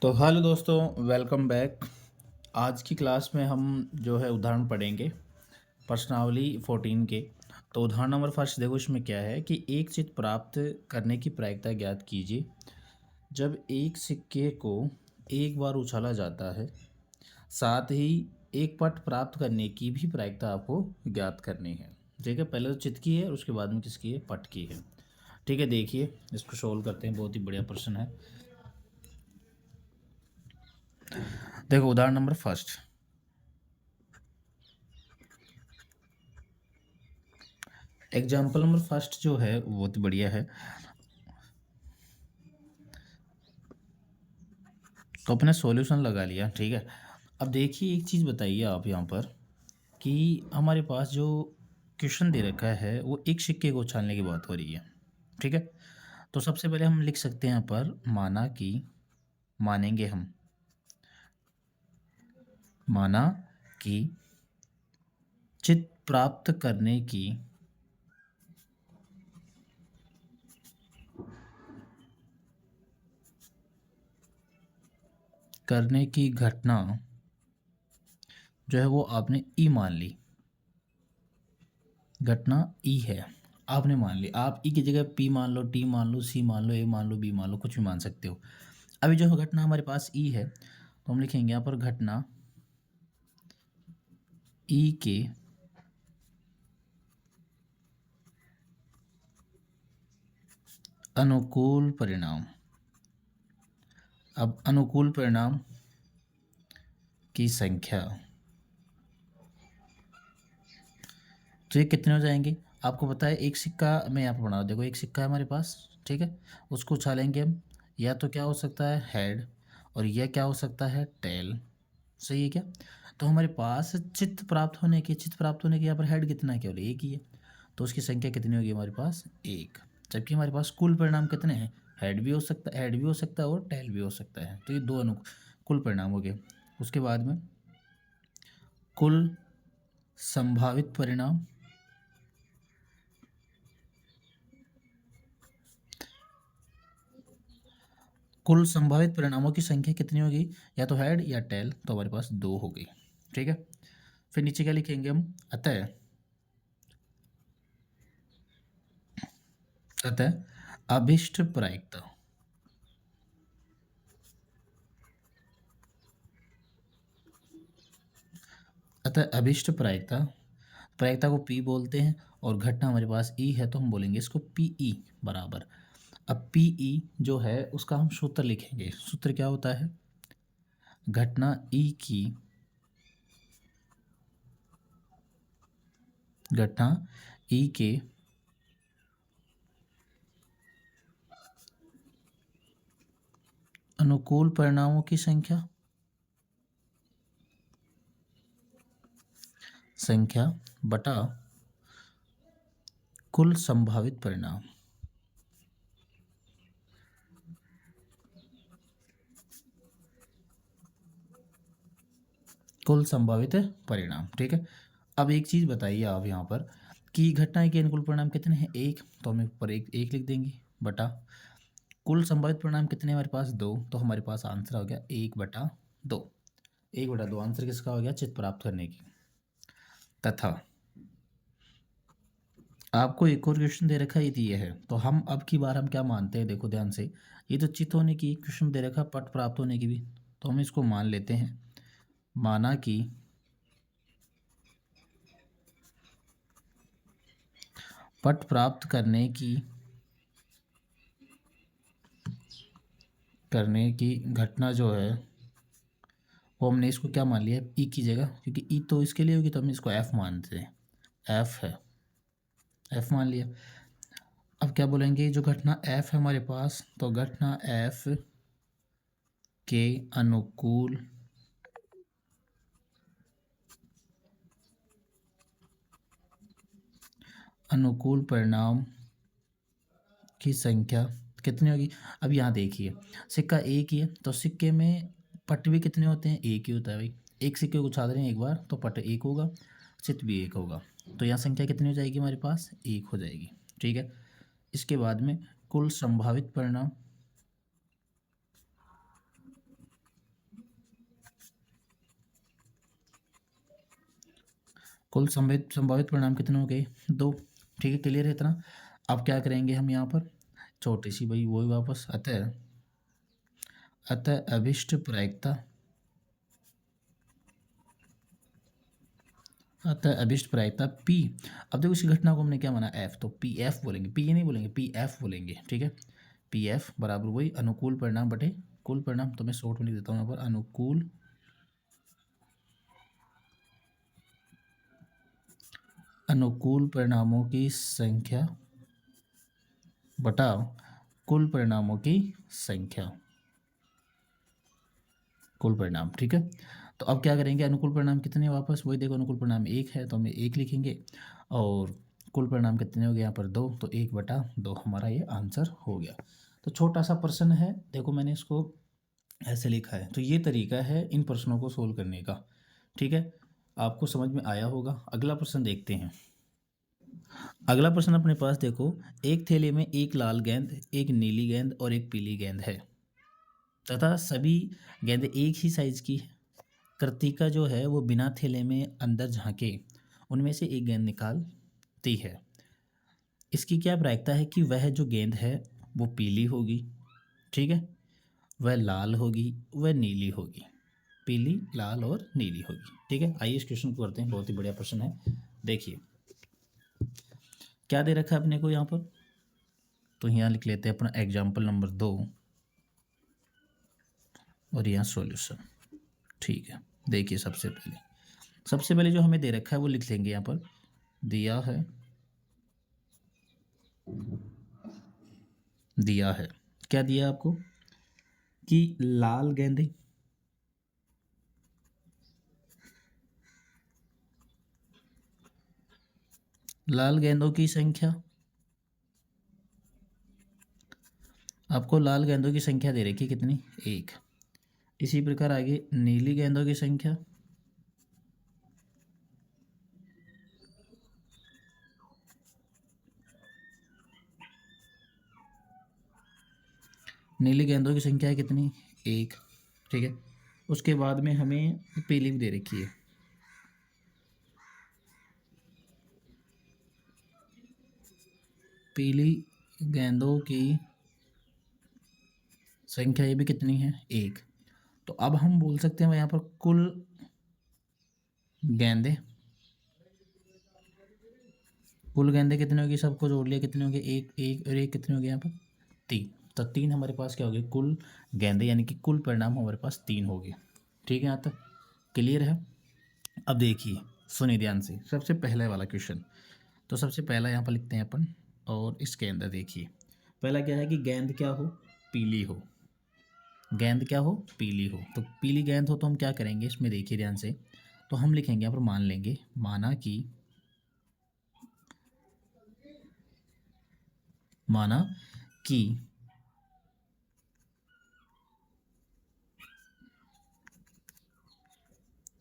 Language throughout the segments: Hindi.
तो हेलो दोस्तों, वेलकम बैक। आज की क्लास में हम जो है उदाहरण पढ़ेंगे प्रश्नावली 14 के। तो उदाहरण नंबर फर्स्ट देखो, इसमें क्या है कि एक चित्र प्राप्त करने की प्रायिकता ज्ञात कीजिए। जब एक सिक्के को एक बार उछाला जाता है, साथ ही एक पट प्राप्त करने की भी प्रायिकता आपको ज्ञात करनी है। ठीक है, पहले तो चित्र की है और उसके बाद में किसकी है, पट की है। ठीक है, देखिए इसको सोल्व करते हैं, बहुत ही बढ़िया प्रश्न है। देखो उदाहरण number first, example number first जो है वो बहुत बढ़िया है। तो अपने सॉल्यूशन लगा लिया, ठीक है। अब देखिए एक चीज़ बताइए आप यहाँ पर कि हमारे पास जो क्वेश्चन दे रखा है वो एक सिक्के को उछालने की बात हो रही है। ठीक है, तो सबसे पहले हम लिख सकते हैं यहाँ पर माना कि, मानेंगे हम, माना कि चित्त प्राप्त करने की घटना जो है वो आपने ई मान ली। घटना ई है, आपने मान ली। आप ई की जगह पी मान लो, टी मान लो, सी मान लो, ए मान लो, बी मान लो, कुछ भी मान सकते हो। अभी जो घटना हमारे पास ई है तो हम लिखेंगे यहाँ पर घटना ई के अनुकूल परिणाम। अब अनुकूल परिणाम की संख्या, तो ये कितने हो जाएंगे आपको पता है। एक सिक्का मैं यहाँ पर बना, देखो एक सिक्का है हमारे पास, ठीक है। उसको उछालेंगे हम, या तो क्या हो सकता है हेड, और यह क्या हो सकता है टेल। सही है क्या? तो हमारे पास चित्त प्राप्त होने के यहाँ पर हेड कितना है, केवल एक ही है। तो उसकी संख्या कितनी होगी हमारे पास, एक। जबकि हमारे पास कुल परिणाम कितने हैं, हेड भी हो सकता है, हेड भी हो सकता है और टेल भी हो सकता है। तो ये दो कुल परिणाम हो गए। उसके बाद में कुल संभावित परिणाम, कुल संभावित परिणामों की संख्या कितनी होगी, या तो हेड या टेल। तो हमारे पास दो हो गई। ठीक है, फिर नीचे क्या लिखेंगे हम, अतः अतः अभिष्ट प्रायिकता, अतः अभिष्ट प्रायिकता, प्रायिकता को पी बोलते हैं और घटना हमारे पास ई है तो हम बोलेंगे इसको पीई बराबर। अब पीई जो है उसका हम सूत्र लिखेंगे। सूत्र क्या होता है, घटना ई की, घटना ई के अनुकूल परिणामों की संख्या, संख्या बटा कुल संभावित परिणाम, कुल संभावित परिणाम। ठीक है, अब एक चीज़ बताइए आप यहाँ पर कि घटना के अनुकूल परिणाम कितने हैं, एक। तो हम ऊपर एक एक लिख देंगे बटा कुल संभावित परिणाम कितने हैं हमारे पास, दो। तो हमारे पास आंसर हो गया एक बटा दो। एक बटा दो आंसर किसका हो गया, चित्त प्राप्त करने की। तथा आपको एक और क्वेश्चन दे रखा है, यदि ये है तो हम अब की बार हम क्या मानते हैं, देखो ध्यान से। ये तो चित्त होने की क्वेश्चन दे रखा, पट प्राप्त होने की भी, तो हम इसको मान लेते हैं। माना कि पट प्राप्त करने की घटना जो है वो हमने इसको क्या मान लिया, ई की जगह, क्योंकि ई तो इसके लिए होगी तो हम इसको एफ मानते हैं। एफ है, एफ मान लिया। अब क्या बोलेंगे, जो घटना एफ है हमारे पास, तो घटना एफ के अनुकूल परिणाम की संख्या कितनी होगी। अब यहाँ देखिए सिक्का एक ही है तो सिक्के में पट भी कितने होते हैं, एक ही होता है भाई। एक सिक्के को उछाल रहे हैं एक बार तो पट एक होगा, चित्त भी एक होगा। तो यहाँ संख्या कितनी हो जाएगी हमारे पास, एक हो जाएगी। ठीक है, इसके बाद में कुल संभावित परिणाम, कुल संभावित परिणाम कितने हो गए? 2। ठीक है, क्लियर है इतना? अब क्या करेंगे हम यहाँ पर? छोटी सी वही वही वापस अतः अतः अभिष्ट प्रायिकता P। अब देखो इस घटना को हमने क्या माना? F, तो पी एफ बोलेंगे, पी नहीं बोलेंगे, पी एफ बोलेंगे। ठीक है, पी एफ बराबर वही अनुकूल परिणाम बटे कुल परिणाम। तो मैं शॉर्ट में लिख देता हूँ यहाँ पर अनुकूल परिणामों की संख्या बटा कुल परिणामों की संख्या, कुल परिणाम। ठीक है, तो अब क्या करेंगे? अनुकूल परिणाम कितने हैं? वापस वही देखो, अनुकूल परिणाम 1 है तो हम 1 लिखेंगे, और कुल परिणाम कितने हो गए यहाँ पर? 2, तो 1/2 हमारा ये आंसर हो गया। तो छोटा सा प्रश्न है, देखो मैंने इसको ऐसे लिखा है। तो ये तरीका है इन प्रश्नों को सोल्व करने का। ठीक है, आपको समझ में आया होगा। अगला प्रश्न देखते हैं। अगला प्रश्न अपने पास देखो, एक थैले में एक लाल गेंद, एक नीली गेंद और एक पीली गेंद है तथा सभी गेंदें एक ही साइज की है। कृतिका जो है वो बिना थैले में अंदर झांके उनमें से एक गेंद निकालती है। इसकी क्या प्रायिकता है कि वह जो गेंद है वो पीली होगी, ठीक है, वह लाल होगी, वह नीली होगी। पीली, लाल और नीली होगी। ठीक है, आइए इस क्वेश्चन को करते हैं। बहुत ही बढ़िया प्रश्न है। देखिए क्या दे रखा है अपने को यहाँ पर, तो यहाँ लिख लेते हैं अपना एग्जाम्पल नंबर 2 और यहाँ सॉल्यूशन। ठीक है, देखिए सबसे पहले जो हमें दे रखा है वो लिख लेंगे। यहाँ पर दिया है क्या दिया आपको कि लाल गेंदें लाल गेंदों की संख्या, आपको लाल गेंदों की संख्या दे रखी है कितनी? 1। इसी प्रकार आगे नीली गेंदों की संख्या, नीली गेंदों की संख्या है कितनी? 1। ठीक है, उसके बाद में हमें पीली भी दे रखी है। पीली गेंदों की संख्या ये भी कितनी है? 1। तो अब हम बोल सकते हैं यहाँ पर कुल गेंदें, कितने होगी? सबको जोड़ लिया, कितने होंगे? 1 1 और 1 कितने हो गए यहाँ पर? 3। तो 3 हमारे पास क्या हो गए? कुल गेंदें, यानी कि कुल परिणाम हमारे पास 3 हो गए। ठीक है, यहाँ तक क्लियर है? अब देखिए, सुनिए ध्यान से, सबसे पहले वाला क्वेश्चन। तो सबसे पहला यहाँ पर लिखते हैं अपन, और इसके अंदर देखिए पहला क्या है कि गेंद क्या हो? पीली हो। गेंद क्या हो? पीली हो। तो पीली गेंद हो तो हम क्या करेंगे इसमें? देखिए ध्यान से, तो हम लिखेंगे यहाँ पर, मान लेंगे, माना कि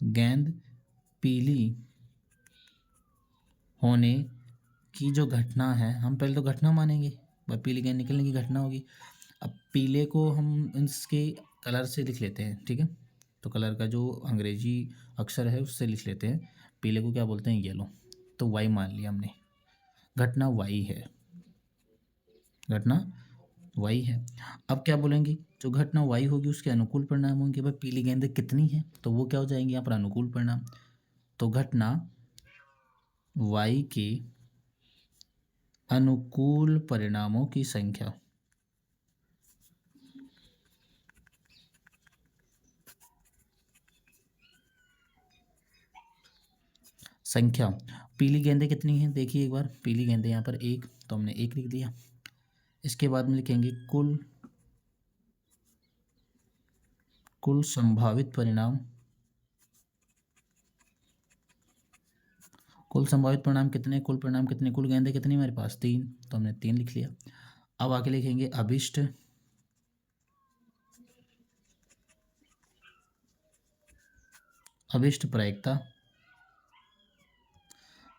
गेंद पीली होने की जो घटना है, हम पहले तो घटना मानेंगे, वह पीली गेंद निकलने की घटना होगी। अब पीले को हम इसके कलर से लिख लेते हैं। ठीक है, तो कलर का जो अंग्रेजी अक्षर है उससे लिख लेते हैं। पीले को क्या बोलते हैं? येलो। तो वाई मान लिया हमने, घटना वाई है, घटना वाई है। अब क्या बोलेंगे? जो घटना वाई होगी उसके अनुकूल परिणाम होंगे। भाई पीली गेंदें कितनी है, तो वो क्या हो जाएंगे यहाँ पर? अनुकूल परिणाम। तो घटना वाई के अनुकूल परिणामों की संख्या पीली गेंदें कितनी हैं? देखिए एक बार, पीली गेंदें यहाँ पर 1, तो हमने 1 लिख दिया। इसके बाद में लिखेंगे कुल संभावित परिणाम। कुल संभावित परिणाम कितने? कुल परिणाम कितने? कुल गेंदें कितनी हमारे पास? 3, तो हमने 3 लिख लिया। अब आगे लिखेंगे अभिष्ट प्रायिकता।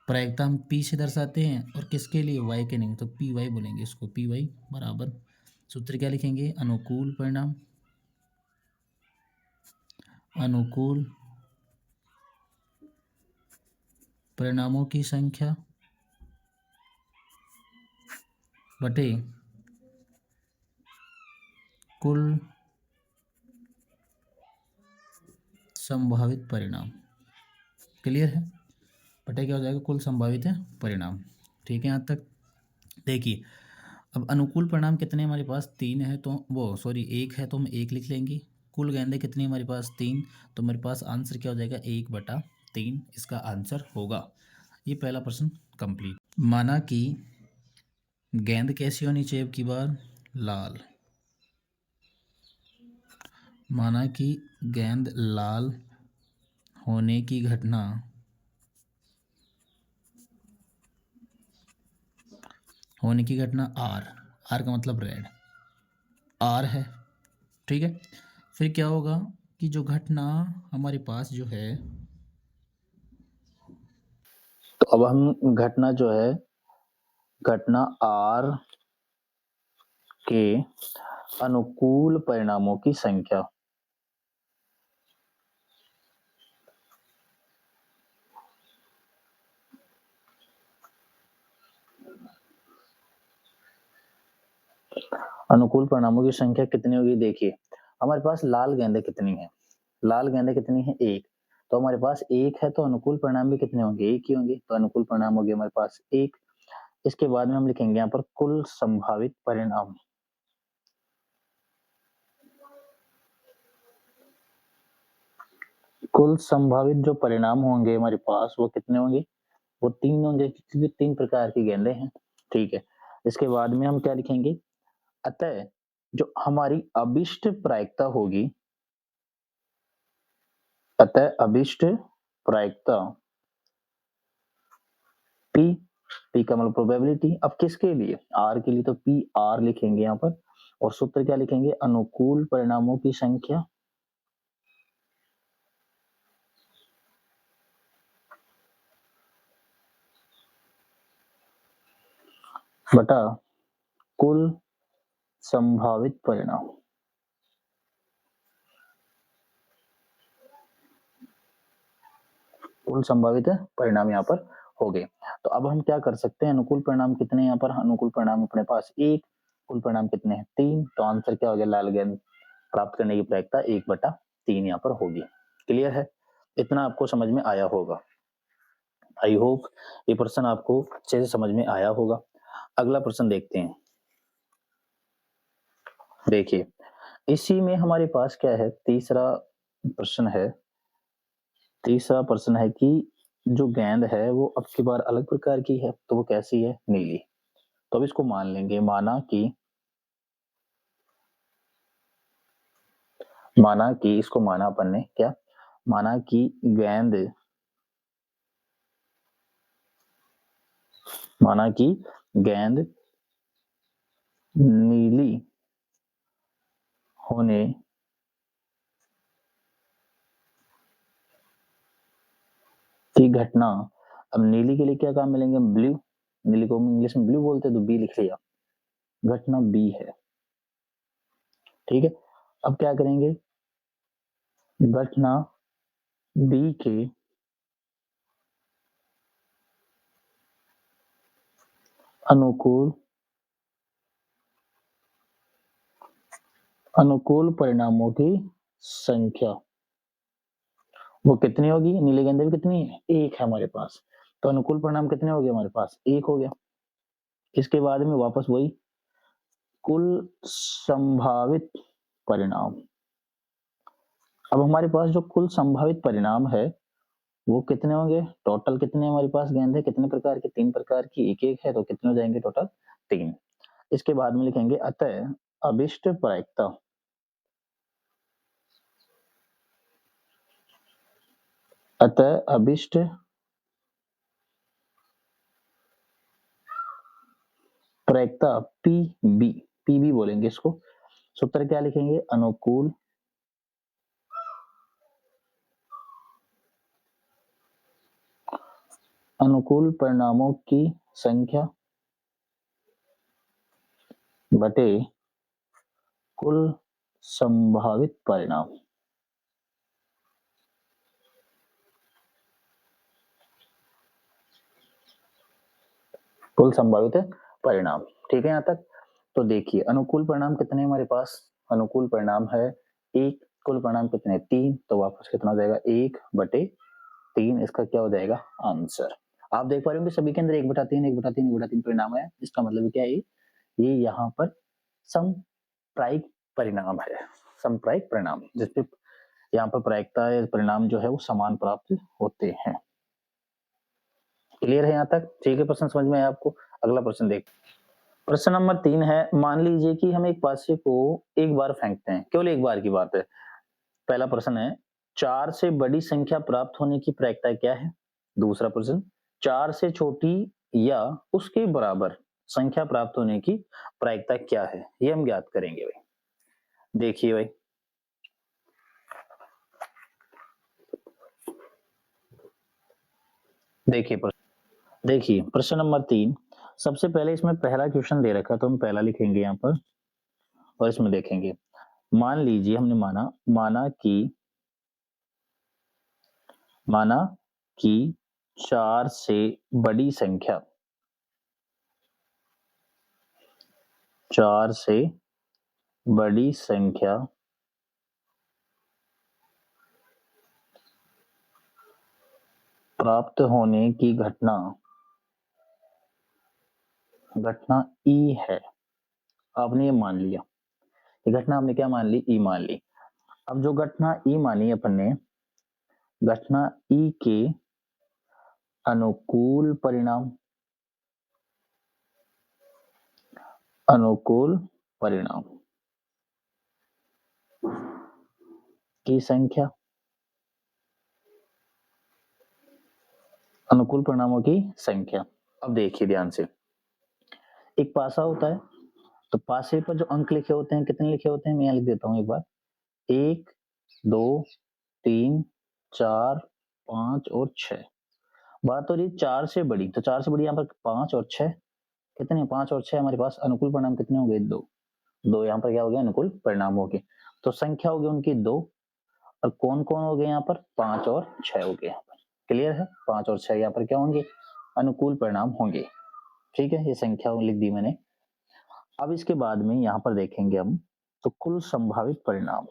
प्रायिकता हम पी से दर्शाते हैं, और किसके लिए? वाई के नहीं, तो पी वाई बोलेंगे इसको। पी वाई बराबर सूत्र क्या लिखेंगे? अनुकूल परिणाम, अनुकूल परिणामों की संख्या बटे कुल संभावित परिणाम। क्लियर है? बटे क्या हो जाएगा? कुल संभावित है परिणाम। ठीक है यहाँ तक? देखिए अब अनुकूल परिणाम कितने हमारे पास? 3 है, तो वो सॉरी 1 है तो हम 1 लिख लेंगे। कुल गेंदे कितनी हमारे पास? 3, तो मेरे पास आंसर क्या हो जाएगा? 1/3 इसका आंसर होगा। ये पहला प्रश्न कंप्लीट। माना कि गेंद कैसी होनी चाहिए? अब की बार लाल। माना कि गेंद लाल होने की घटना आर का मतलब रेड, आर है। ठीक है, फिर क्या होगा कि जो घटना हमारे पास जो है, तो अब हम घटना जो है, घटना आर के अनुकूल परिणामों की संख्या, अनुकूल परिणामों की संख्या कितनी होगी? देखिए हमारे पास लाल गेंदें कितनी है? लाल गेंदें कितनी है? 1। तो हमारे पास 1 है तो अनुकूल परिणाम भी कितने होंगे? 1 ही होंगे। तो अनुकूल परिणाम हो गए हमारे पास 1। इसके बाद में हम लिखेंगे यहाँ पर कुल संभावित परिणाम। कुल संभावित जो परिणाम होंगे हमारे पास वो कितने होंगे? वो 3 होंगे, क्योंकि 3 प्रकार की गेंदें हैं। ठीक है, इसके बाद में हम क्या लिखेंगे? अतः जो हमारी अभिष्ट प्रायिकता होगी, अतः अभिष्ट प्रायिकता P, P का मतलब प्रोबेबिलिटी। अब किसके लिए? R के लिए, तो पी आर लिखेंगे यहाँ पर। और सूत्र क्या लिखेंगे? अनुकूल परिणामों की संख्या बटा कुल संभावित परिणाम। कुल संभावित परिणाम यहाँ पर हो गए। तो अब हम क्या कर सकते हैं? अनुकूल परिणाम कितने यहाँ पर? अनुकूल परिणाम अपने पास 1, कुल परिणाम कितने हैं? 3। तो आंसर क्या हो गया? लाल गेंद प्राप्त करने की प्रायिकता 1/3 यहाँ पर होगी। क्लियर है? इतना आपको समझ में आया होगा। आई होप ये प्रश्न आपको अच्छे से समझ में आया होगा। अगला प्रश्न देखते हैं। देखिए इसी में हमारे पास क्या है? तीसरा प्रश्न है कि जो गेंद है वो अब की बार अलग प्रकार की है, तो वो कैसी है? नीली। तो अब इसको मान लेंगे। माना कि इसको माना अपन ने क्या? माना कि गेंद नीली होने की घटना। अब नीली के लिए क्या काम मिलेंगे? ब्लू। नीली को इंग्लिश में ब्लू बोलते हैं, तो बी लिख लिया। घटना बी है। ठीक है, अब क्या करेंगे? घटना बी के अनुकूल परिणामों की संख्या वो कितनी होगी? नीले गेंदे भी कितनी है? 1 है हमारे पास। तो अनुकूल परिणाम कितने हो गए हमारे पास? 1 हो गया। इसके बाद में वापस वही कुल संभावित परिणाम। अब हमारे पास जो कुल संभावित परिणाम है वो कितने होंगे? टोटल कितने हमारे पास गेंद है? कितने प्रकार की? 3 प्रकार की। 1-1 है तो कितने हो जाएंगे टोटल? 3। इसके बाद में लिखेंगे अतः अभिष्ट प्रायिकता। अतः अभिष्ट प्रायिकता पीबी बोलेंगे इसको। सूत्र क्या लिखेंगे? अनुकूल परिणामों की संख्या बटे कुल संभावित परिणाम। कुल संभावित परिणाम। ठीक है यहाँ तक। तो देखिए अनुकूल परिणाम कितने हमारे पास, अनुकूल परिणाम है 1, कुल परिणाम कितने 3, तो वापस कितना हो जाएगा 1/3, इसका क्या हो जाएगा आंसर। आप देख पा रहे होंगे सभी के अंदर 1/3 1/3 1/3 परिणाम है, इसका मतलब क्या है ये यहाँ पर समप्रायिक परिणाम है, समप्रायिक परिणाम जिसपे यहाँ पर प्रायिकता परिणाम जो है वो समान प्राप्त होते हैं। क्लियर है यहाँ तक, ठीक है, प्रश्न समझ में आया आपको। अगला प्रश्न देख, प्रश्न नंबर 3 है, मान लीजिए कि हम एक पासे को एक बार फेंकते हैं, केवल एक बार की बात है। पहला प्रश्न है 4 से बड़ी संख्या प्राप्त होने की प्रायिकता क्या है। दूसरा प्रश्न 4 से छोटी या उसके बराबर संख्या प्राप्त होने की प्रायिकता क्या है, ये हम ज्ञात करेंगे भाई। देखिए भाई, देखिए प्रश्न नंबर 3, सबसे पहले इसमें पहला क्वेश्चन दे रखा, तो हम पहला लिखेंगे यहाँ पर और इसमें देखेंगे। मान लीजिए हमने माना कि 4 से बड़ी संख्या, 4 से बड़ी संख्या प्राप्त होने की घटना ई है। आपने ये मान लिया, ये घटना हमने क्या मान ली, ई मान ली। अब जो घटना ई मानी अपन ने, घटना ई के अनुकूल परिणाम की संख्या, अनुकूल परिणामों की संख्या। अब देखिए ध्यान से, एक पासा होता है, तो पासे पर जो अंक लिखे होते हैं कितने लिखे होते हैं, मैं यहाँ लिख देता हूँ एक बार, 1 2 3 4 5 और 6। बात हो रही 4 से बड़ी, तो 4 से बड़ी यहाँ पर 5 और 6, कितने 5 और 6 हमारे पास अनुकूल परिणाम कितने हो गए 2 यहाँ पर क्या हो गया अनुकूल परिणाम हो गए। तो संख्या हो गई उनकी 2, और कौन कौन हो गए यहाँ पर 5 और 6 हो गए यहाँ पर। क्लियर है, 5 और 6 यहाँ पर क्या होंगे अनुकूल परिणाम होंगे। ठीक है, ये संख्या लिख दी मैंने। अब इसके बाद में यहाँ पर देखेंगे हम, तो कुल संभावित परिणाम,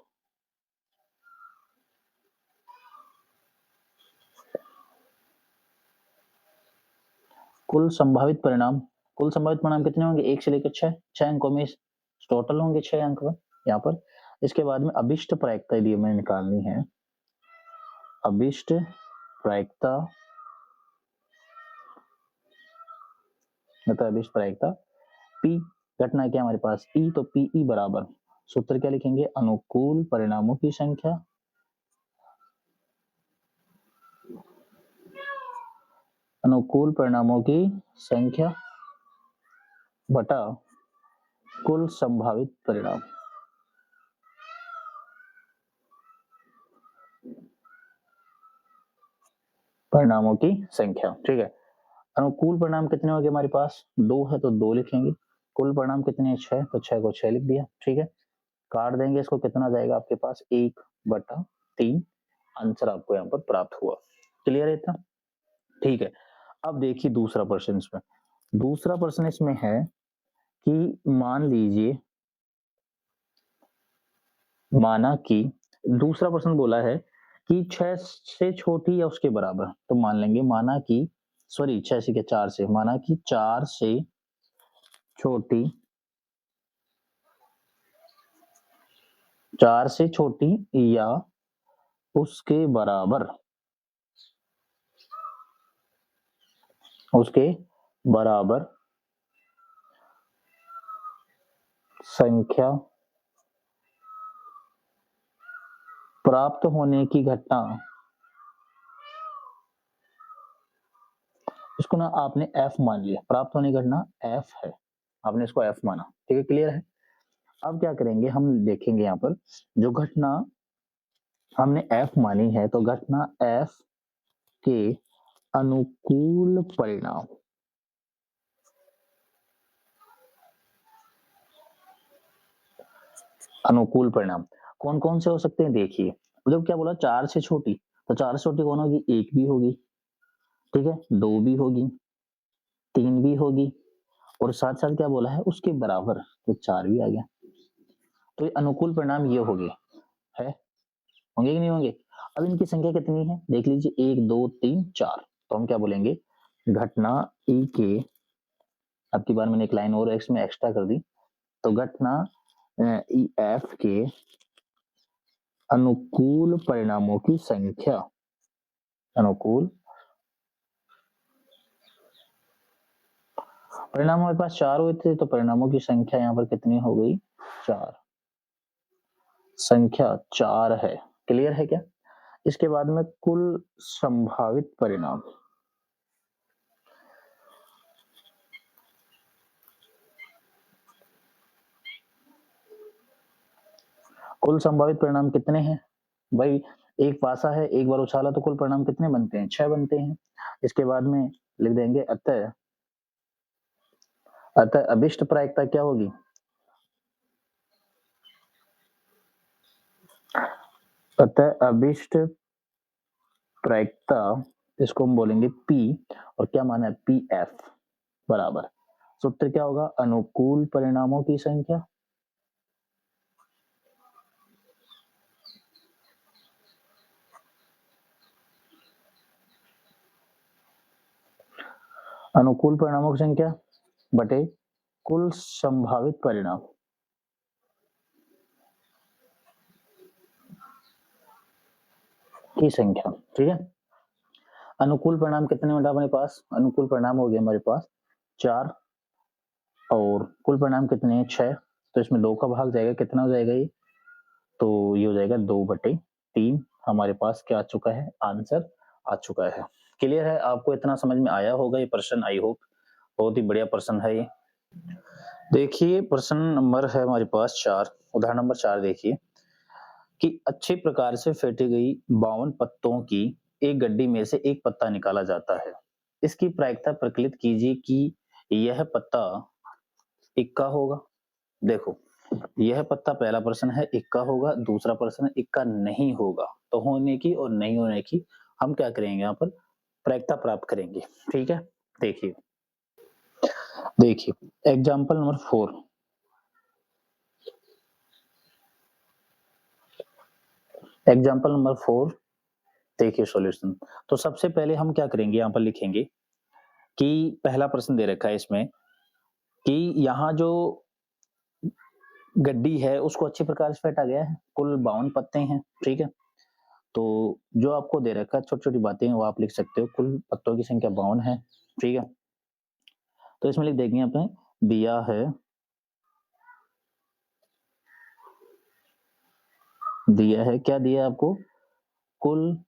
कुल संभावित परिणाम कितने होंगे 1 से लेकर 6 अंकों में टोटल होंगे 6 अंक यहाँ पर। इसके बाद में अभिष्ट प्रायिकता यदि हमें निकालनी है, अभिष्ट प्रायिकता मतलब अभिष्ट प्रायिकता पी, घटना क्या हमारे पास ई, तो पीई बराबर सूत्र क्या लिखेंगे, अनुकूल परिणामों की संख्या बटा कुल संभावित परिणामों की संख्या। ठीक है, अनुकूल परिणाम कितने हो गए हमारे पास 2 है, तो 2 लिखेंगे। कुल परिणाम कितने 6, तो 6 को 6 लिख दिया। ठीक है, काट देंगे इसको, कितना जाएगा आपके पास 1/3, आंसर आपको यहाँ पर प्राप्त हुआ। क्लियर है इतना, ठीक है। अब देखिए दूसरा प्रश्न इसमें, दूसरा प्रश्न इसमें है कि माना कि दूसरा प्रश्न बोला है कि 6 से छोटी या उसके बराबर, तो मान लेंगे माना कि 6 से 4 से, माना कि 4 से छोटी या उसके बराबर संख्या प्राप्त होने की घटना, इसको ना आपने एफ मान लिया, प्राप्त होने की घटना एफ है, आपने इसको एफ माना। ठीक है, क्लियर है। अब क्या करेंगे हम देखेंगे यहाँ पर, जो घटना हमने एफ मानी है, तो घटना एफ के अनुकूल परिणाम, कौन कौन से हो सकते हैं देखिए। जब क्या बोला 4 से छोटी, तो 4 से छोटी कौन होगी, 1 भी होगी, ठीक है, 2 भी होगी, 3 भी होगी और साथ-साथ क्या बोला है उसके बराबर, तो 4 भी आ गया। तो ये अनुकूल परिणाम ये हो गए, है? होंगे कि नहीं होंगे? अब इनकी संख्या कितनी है? देख लीजिए 1, 2, 3, 4। तो हम क्या बोलेंगे? घटना ई के, अब की बार मैंने एक लाइन और इसमें एक्स्ट्रा कर दी, तो घटना ई एफ के अनुकूल परिणामों की संख्या, अनुकूल परिणाम हमारे पास 4 हुए थे, तो परिणामों की संख्या यहाँ पर कितनी हो गई? 4। संख्या 4 है। क्लियर है क्या? इसके बाद में कुल संभावित परिणाम, कुल संभावित परिणाम कितने हैं? भाई एक पासा है, एक बार उछाला तो कुल परिणाम कितने बनते हैं? 6 बनते हैं। इसके बाद में लिख देंगे अतः अभिष्ट प्रायिकता क्या होगी? अतः अभिष्ट प्रायिकता, इसको हम बोलेंगे P, और क्या माना है? PF बराबर, सूत्र क्या होगा? अनुकूल परिणामों की संख्या अनुकूल परिणामों की संख्या बटे कुल संभावित परिणाम, की संख्या। ठीक है, अनुकूल परिणाम कितने मिनट हमारे पास? अनुकूल परिणाम हो गए हमारे पास 4, और कुल परिणाम कितने हैं? 6। तो इसमें 2 का भाग जाएगा, कितना हो जाएगा ये? तो ये हो जाएगा 2/3। हमारे पास क्या आ चुका है? आंसर आ चुका है। क्लियर है? आपको इतना समझ में आया होगा ये प्रश्न, आई होप। बहुत ही बढ़िया प्रश्न है ये। देखिए प्रश्न नंबर है हमारे पास 4, उदाहरण नंबर 4 देखिए कि अच्छे प्रकार से फेंटी गई 52 पत्तों की एक गड्डी में से एक पत्ता निकाला जाता है। इसकी प्रायिकता प्रकलित कीजिए कि यह पत्ता इक्का होगा। देखो, यह पत्ता पहला प्रश्न है इक्का होगा, दूसरा प्रश्न है इक्का नहीं होगा। तो होने की और नहीं होने की हम क्या करेंगे? यहाँ पर प्रायिकता प्राप्त करेंगे। ठीक है, देखिए देखिए एग्जाम्पल नंबर 4, एग्जाम्पल नंबर 4 देखिए सॉल्यूशन। तो सबसे पहले हम क्या करेंगे? यहाँ पर लिखेंगे कि पहला प्रश्न दे रखा है इसमें कि यहाँ जो गड्डी है उसको अच्छी प्रकार से फेंटा गया है, कुल 52 पत्ते हैं। ठीक है, तो जो आपको दे रखा है छोटी छोटी बातें वो आप लिख सकते हो। कुल पत्तों की संख्या 52 है। ठीक है, तो इसमें लिख देंगे अपने दिया है, दिया है क्या दिया है आपको? कुल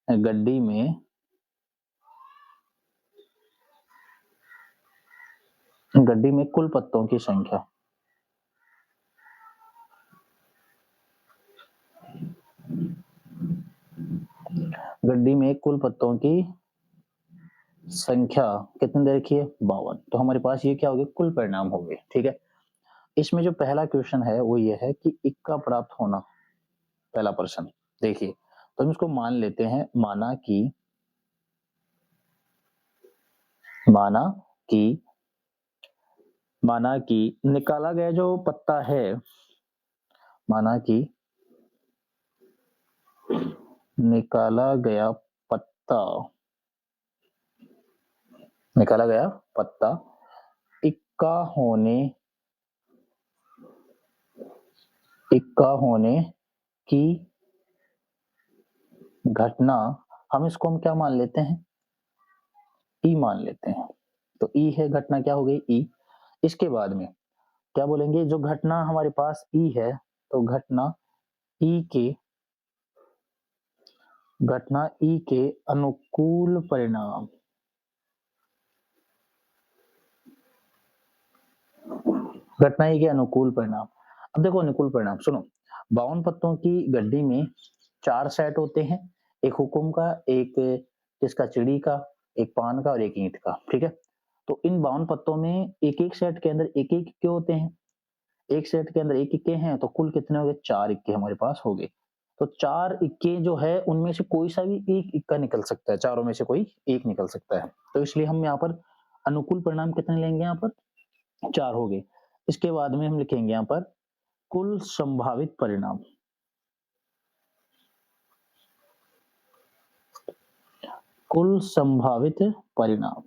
गड्डी में कुल पत्तों की संख्या, गड्डी में कुल पत्तों की संख्या कितनी दे रखी है? 52। तो हमारे पास ये क्या हो गया? कुल परिणाम हो गए। ठीक है, इसमें जो पहला क्वेश्चन है वो ये है कि इक्का प्राप्त होना, पहला प्रश्न। देखिए तो हम इसको मान लेते हैं, माना कि निकाला गया जो पत्ता है, माना कि निकाला गया पत्ता इक्का होने की घटना, हम इसको हम क्या मान लेते हैं? ई मान लेते हैं। तो ई है घटना, क्या हो गई? ई। इसके बाद में क्या बोलेंगे? जो घटना हमारे पास ई है, तो घटना ई के अनुकूल परिणाम, घटना ई के अनुकूल परिणाम। अब देखो अनुकूल परिणाम सुनो, 52 पत्तों की गड्डी में 4 सेट होते हैं, एक हुकुम का, एक किसका? चिड़ी का, एक पान का और एक ईंट का। ठीक है, तो इन 52 पत्तों में एक एक सेट के अंदर एक एक इक्के होते हैं, एक सेट के अंदर एक इक्के हैं, तो कुल कितने हो गए? 4 इक्के हमारे पास हो गए। तो 4 इक्के जो है उनमें से कोई सा भी एक इक्का निकल सकता है, चारों में से कोई एक निकल सकता है। तो इसलिए हम यहाँ पर अनुकूल परिणाम कितने लेंगे यहाँ पर? 4 हो गए। इसके बाद में हम लिखेंगे यहाँ पर कुल संभावित परिणाम। कुल संभावित परिणाम।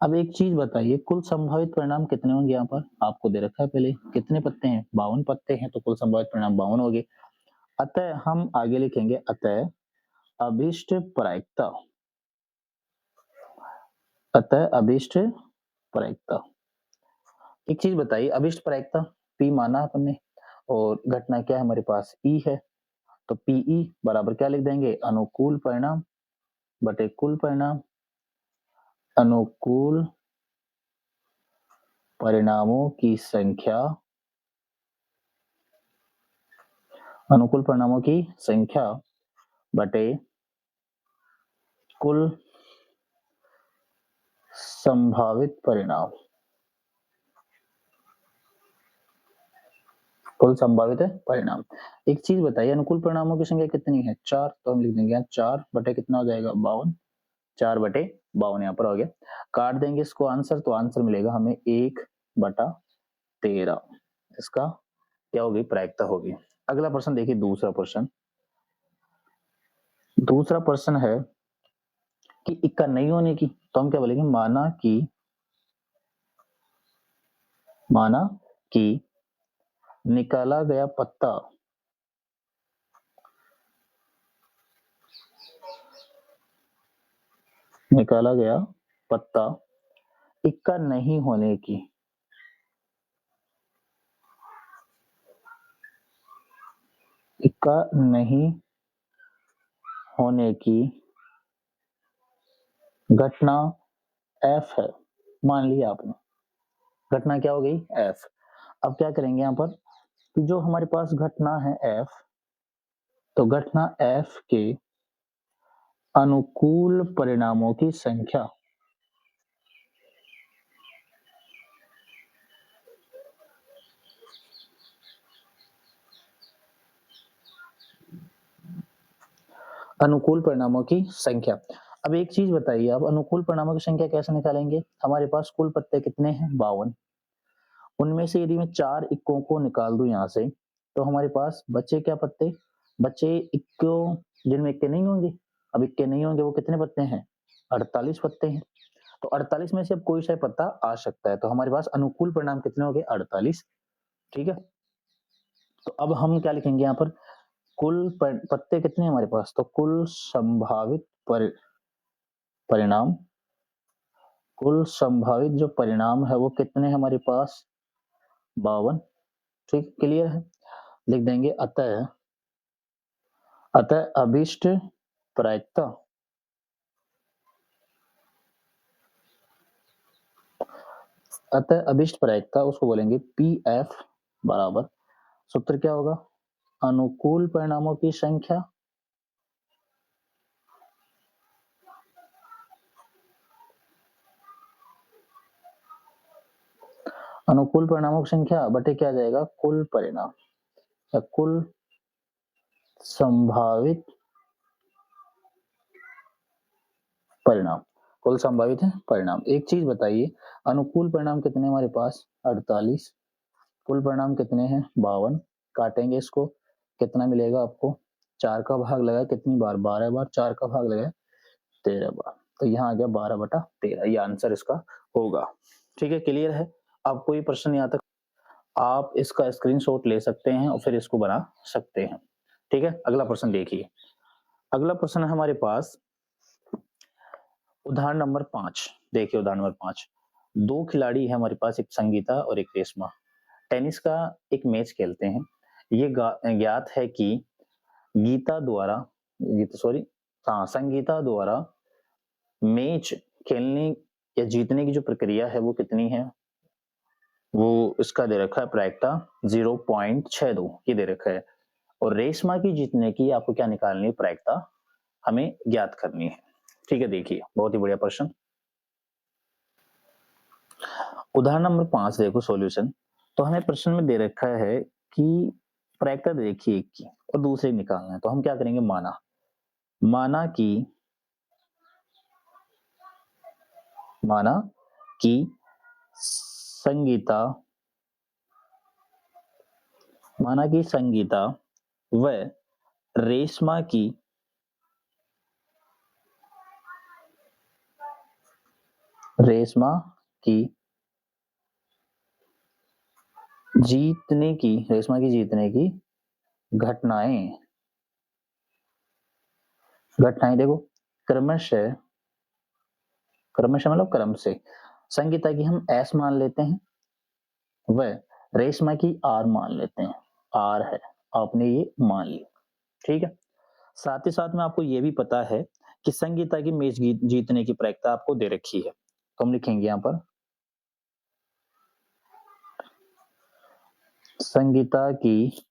अब एक चीज बताइए, कुल संभावित परिणाम कितने होंगे यहाँ पर? आपको दे रखा है पहले, कितने पत्ते हैं? 52 पत्ते हैं, तो कुल संभावित परिणाम 52 हो गए। अतः हम आगे लिखेंगे अतः अभीष्ट प्रायिकता। अतः अभीष्ट प्रायिकता। एक चीज बताइए, अभीष्ट प्रायिकता P माना अपन ने और घटना क्या है हमारे पास? E है, तो PE बराबर क्या लिख देंगे? अनुकूल परिणाम बटे कुल परिणाम। अनुकूल परिणामों की संख्या, अनुकूल परिणामों की संख्या बटे कुल संभावित परिणाम। कुल संभावित परिणाम। एक चीज बताइए, अनुकूल परिणामों की संख्या कितनी है? 4, तो हम लिख देंगे 4 बटे कितना हो जाएगा? 52। 4 बटे 52 यहाँ पर हो गया। काट देंगे इसको आंसर, तो आंसर मिलेगा हमें 1/13। इसका क्या होगी? प्रायिकता होगी। अगला प्रश्न देखिए, दूसरा प्रश्न। दूसरा प्रश्न है कि इक्का नहीं होने की, तो हम क्या बोलेंगे? माना कि निकाला गया पत्ता इक्का नहीं होने की, इक्का नहीं होने की घटना F है। मान लिया आपने, घटना क्या हो गई? F। अब क्या करेंगे यहाँ पर कि जो हमारे पास घटना है F, तो घटना F के अनुकूल परिणामों की संख्या, अनुकूल परिणामों की संख्या। अब एक चीज बताइए, आप अनुकूल परिणामों की संख्या कैसे निकालेंगे? हमारे पास कुल पत्ते कितने हैं? 52। उनमें से यदि मैं 4 इक्कों को निकाल दूं यहाँ से, तो हमारे पास बचे क्या पत्ते? बचे इक्कों जिनमें इक्के नहीं होंगे। अब इक्के नहीं होंगे, वो कितने पत्ते हैं? 48 पत्ते हैं। तो 48 में से अब कोई सा पत्ता आ सकता है, तो हमारे पास अनुकूल परिणाम कितने हो गए? 48। ठीक है, तो अब हम क्या लिखेंगे यहाँ पर? कुल पत्ते कितने हैं हमारे पास? तो कुल संभावित परिणाम, कुल संभावित जो परिणाम है वो कितने हैं हमारे पास? 52। ठीक, क्लियर है। लिख देंगे अतः अभीष्ट प्रायिकता, अतः अभीष्ट प्रायिकता उसको बोलेंगे PF बराबर, सूत्र क्या होगा? अनुकूल परिणामों की संख्या अनुकूल परिणामों की संख्या बटे क्या जाएगा? कुल परिणाम या कुल संभावित परिणाम। कुल संभावित है परिणाम। एक चीज बताइए, अनुकूल परिणाम कितने हमारे पास? 48। कुल परिणाम कितने हैं? 52। काटेंगे इसको, कितना मिलेगा आपको? 4 का भाग लगाया कितनी बार? 12 बार। 4 का भाग लगाया 13 बार, तो यहाँ आ गया 12/13। ये आंसर इसका होगा। ठीक है, क्लियर है। अब कोई प्रश्न यहाँ तक आप इसका स्क्रीनशॉट ले सकते हैं और फिर इसको बना सकते हैं। ठीक है, अगला प्रश्न देखिए। अगला प्रश्न है हमारे पास उदाहरण नंबर 5। देखिए उदाहरण नंबर 5। 2 खिलाड़ी है हमारे पास, एक संगीता और एक रेशमा। टेनिस का एक मैच खेलते हैं। ये ज्ञात है कि गीता द्वारा सॉरी हाँ संगीता द्वारा मैच खेलने या जीतने की जो प्रक्रिया है वो कितनी है? वो इसका दे रखा है प्रायिकता 0.62, ये दे रखा है। और रेशमा की जीतने की आपको क्या निकालनी है? प्रायिकता हमें ज्ञात करनी है। ठीक है, देखिए बहुत ही बढ़िया प्रश्न। उदाहरण नंबर 5 देखो सॉल्यूशन। तो हमें प्रश्न में दे रखा है कि प्रायिकता देखिए एक की और दूसरे निकालना है, तो हम क्या करेंगे? माना कि संगीता माना कि संगीता व रेशमा की रेशमा की जीतने की घटनाएं देखो क्रमशः मतलब क्रम से संगीता की हम एस मान लेते हैं व रेशमा की आर मान लेते हैं। आर है, आपने ये मान लिया, ठीक है। साथ ही साथ में आपको ये भी पता है कि संगीता की मैच जीतने की प्रायिकता आपको दे रखी है, तो हम लिखेंगे यहां पर संगीता की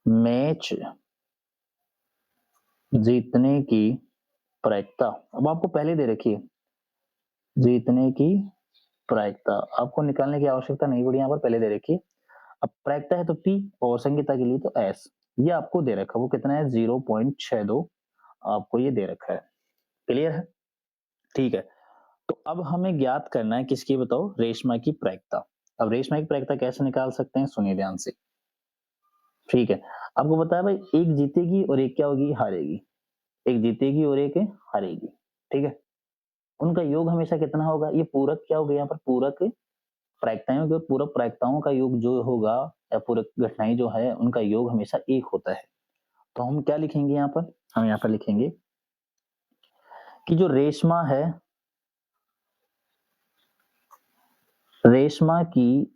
मैच जीतने की प्रायिकता अब आपको पहले दे रखी है, जीतने की प्रायिकता आपको निकालने की आवश्यकता नहीं पड़ी, यहाँ पर पहले दे रखी है। अब प्रायिकता है तो P और संगीता के लिए तो S, ये आपको दे रखा है, वो कितना है 0.62 आपको ये दे रखा है। क्लियर है, ठीक है। तो अब हमें ज्ञात करना है किसकी, बताओ, रेशमा की प्रायिकता। अब रेशमा की प्रायिकता कैसे निकाल सकते हैं, सुनिए ध्यान से, ठीक है। आपको बताया भाई एक जीतेगी और एक क्या होगी, हारेगी, एक जीतेगी और एक हारेगी, ठीक है। उनका योग हमेशा कितना होगा, ये पूरक क्या होगा, यहाँ पर पूरक प्रायिकताएं होगी, और पूरक प्रायिकताओं का योग जो होगा या पूरक घटनाएं जो है उनका योग हमेशा एक होता है। तो हम क्या लिखेंगे यहाँ पर, हम यहाँ पर लिखेंगे कि जो रेशमा है, रेशमा की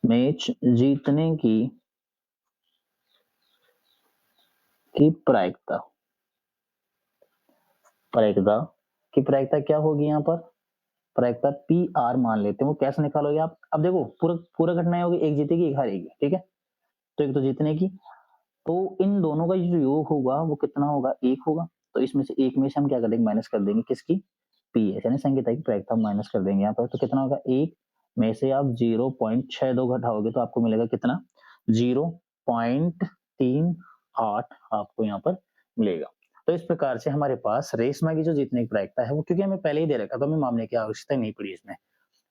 मैच जीतने की प्रायिकता की प्रायिकता क्या होगी, यहाँ पर प्रायिकता पी आर मान लेते हैं। वो कैसे निकालोगे आप, अब देखो पूरा घटनाएं होगी, एक जीतेगी एक हारेगी, ठीक है। तो एक तो जीतने की, तो इन दोनों का जो योग होगा वो कितना होगा, एक होगा। तो इसमें से एक में से हम क्या कर देंगे, माइनस कर देंगे, किसकी, पी है, यानी संगीता की प्रायिकता माइनस कर देंगे यहाँ पर। तो कितना होगा, एक में से आप 0.62 घटाओगे तो आपको मिलेगा कितना, 0.38 आपको यहाँ पर मिलेगा। तो इस प्रकार से हमारे पास रेशमा की जो जीतने की प्रायिकता है वो, क्योंकि हमें पहले ही दे रखा, तो हमें मामले की आवश्यकता नहीं पड़ी, इसमें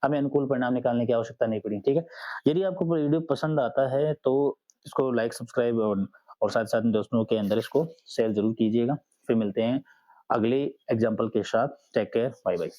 हमें अनुकूल परिणाम निकालने की आवश्यकता नहीं पड़ी, ठीक है। यदि आपको वीडियो पसंद आता है तो इसको लाइक, सब्सक्राइब और साथ साथ दोस्तों के अंदर इसको शेयर जरूर कीजिएगा। फिर मिलते हैं अगले एग्जाम्पल के साथ। Take care, bye bye.